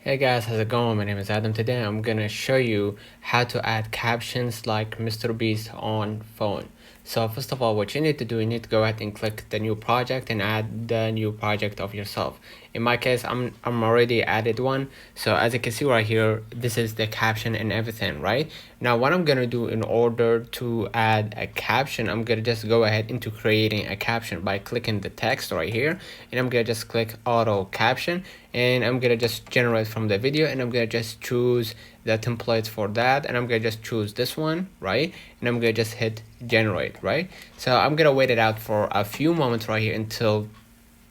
Hey guys, how's it going? My name is Adam. Today I'm gonna show you how to add captions like MrBeast on phone. So first of all, what you need to do, you need to go ahead and click the new project and add the new project of yourself. In my case, I'm already added one. So as you can see right here, this is the caption and everything, right? Now what I'm gonna do in order to add a caption, I'm gonna just go ahead into creating a caption by clicking the text right here, and I'm gonna just click auto caption, and I'm gonna just generate from the video, and I'm gonna just choose the template for that, and I'm gonna just choose this one, right? And I'm gonna just hit generate, right? So I'm gonna wait it out for a few moments right here until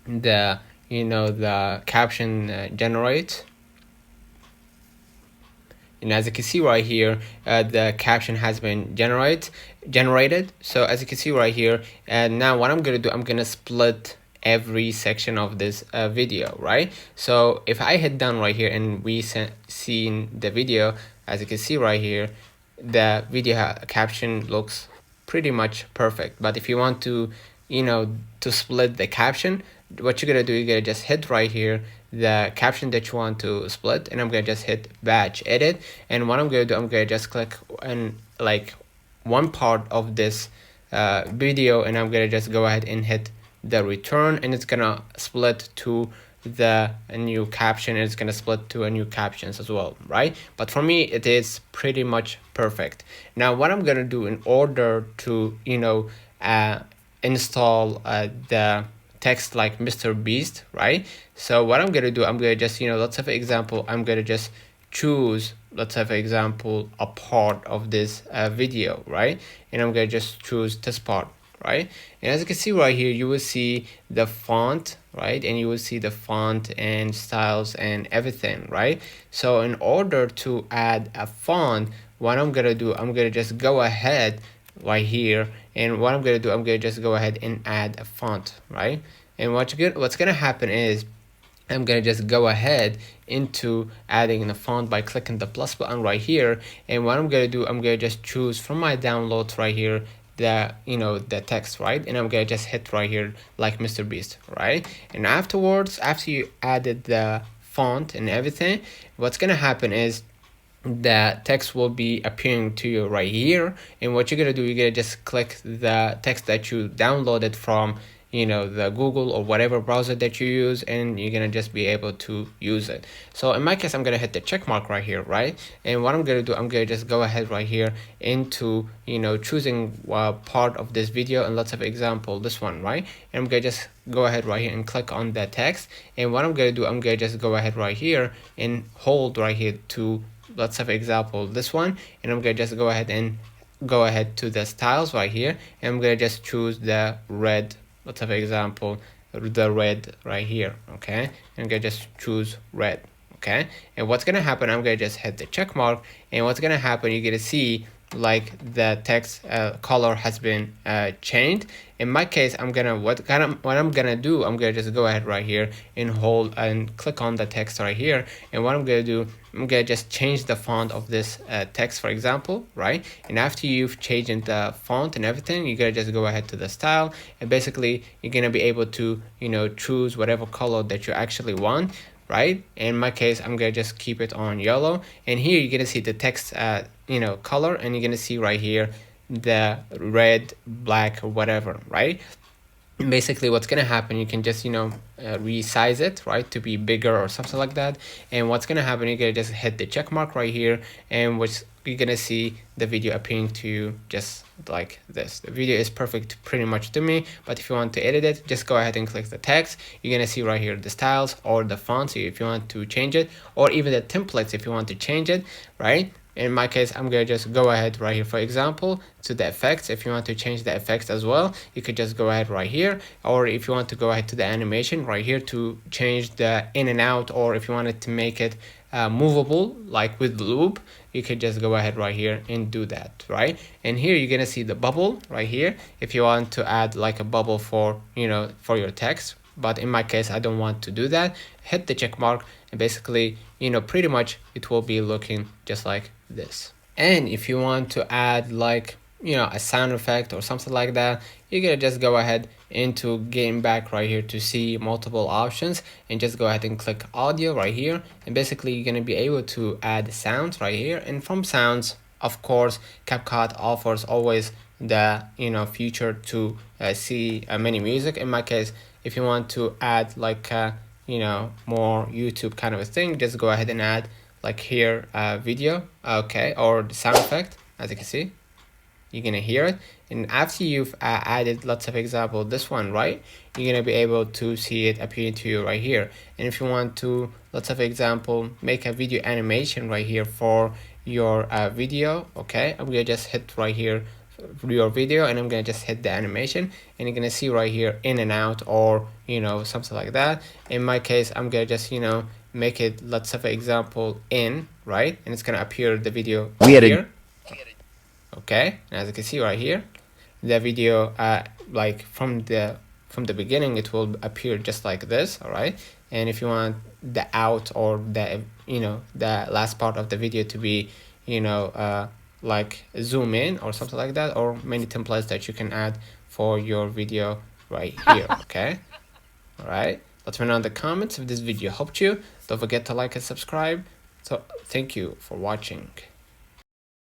the the caption generates. And as you can see right here, the caption has been generated. So as you can see right here, and now what I'm gonna do, I'm gonna split every section of this video, right? So if I hit done right here and we seen the video, as you can see right here, the video caption looks pretty much perfect. But if you want to to split the caption, what you're gonna do, you're gonna just hit right here the caption that you want to split, and I'm gonna just hit batch edit. And what I'm gonna do, I'm gonna just click on like one part of this video, and I'm gonna just go ahead and hit the return, and it's gonna split to the new caption, and it's gonna split to a new captions as well, right? But for me, it is pretty much perfect. Now what I'm gonna do in order to install the text like MrBeast, right? So what I'm gonna do, I'm gonna just let's have an example. I'm gonna just choose, let's have an example, a part of this video, right? And I'm gonna just choose this part, right? And as you can see right here, you will see the font, right? And you will see the font and styles and everything, right? So in order to add a font, what I'm gonna do, I'm gonna just go ahead right here, and what I'm gonna do, I'm gonna just go ahead and add a font, right? And what's gonna happen is I'm gonna just go ahead into adding the font by clicking the plus button right here. And what I'm gonna do, I'm gonna just choose from my downloads right here the the text, right? And I'm gonna just hit right here like MrBeast, right? And afterwards, after you added the font and everything, what's gonna happen is the text will be appearing to you right here. And what you're gonna do, you're gonna just click the text that you downloaded from the Google or whatever browser that you use, and you're gonna just be able to use it. So in my case, I'm gonna hit the check mark right here, right? And what I'm gonna do, I'm gonna just go ahead right here into choosing part of this video, and let's have example this one, right? And I'm gonna just go ahead right here and click on the text. And what I'm gonna do, I'm gonna just go ahead right here and hold right here to, let's have example this one. And I'm gonna just go ahead to the styles right here, and I'm gonna just choose the red. Let's have example the red right here, okay? I'm gonna just choose red, okay? And what's gonna happen, I'm gonna just hit the check mark, and what's gonna happen, you're gonna see like the text color has been changed. In my case, what I'm gonna do, I'm gonna just go ahead right here and hold and click on the text right here. And what I'm gonna do, I'm gonna just change the font of this text, for example, right? And after you've changed the font and everything, you're gonna just go ahead to the style, and basically you're gonna be able to choose whatever color that you actually want, right? In my case, I'm gonna just keep it on yellow. And here you're gonna see the text color, and you're gonna see right here the red, black, or whatever, right? And basically what's gonna happen, you can just resize it, right, to be bigger or something like that. And what's gonna happen, you're gonna just hit the check mark right here, and you're gonna see the video appearing to you just like this. The video is perfect pretty much to me, but if you want to edit it, just go ahead and click the text. You're gonna see right here the styles or the fonts if you want to change it, or even the templates if you want to change it, right? In my case, I'm gonna just go ahead right here, for example, to the effects. If you want to change the effects as well, you could just go ahead right here. Or if you want to go ahead to the animation right here to change the in and out, or if you wanted to make it movable like with loop, you could just go ahead right here and do that, right? And here you're gonna see the bubble right here if you want to add like a bubble for for your text. But in my case, I don't want to do that. Hit the check mark, and basically pretty much it will be looking just like this. And if you want to add like a sound effect or something like that, you're gonna just go ahead into game back right here to see multiple options, and just go ahead and click audio right here, and basically you're gonna be able to add sounds right here. And from sounds, of course, CapCut offers always the feature to see many music. In my case, if you want to add like more YouTube kind of a thing, just go ahead and add like here video, okay, or the sound effect. As you can see, you're gonna hear it, and after you've added lots of example, this one, right, you're gonna be able to see it appearing to you right here. And if you want to, lots of example, make a video animation right here for your video, okay, I'm gonna just hit right here your video, and I'm gonna just hit the animation, and you're gonna see right here in and out, or something like that. In my case, I'm gonna just make it, let's say for example, in, right, and it's gonna appear the video here. Okay, as you can see right here, the video like from the beginning, it will appear just like this. All right, and if you want the out, or the the last part of the video to be like zoom in or something like that, or many templates that you can add for your video right here. Okay, all right, let me know in the comments if this video helped you. Don't forget to like and subscribe. So thank you for watching.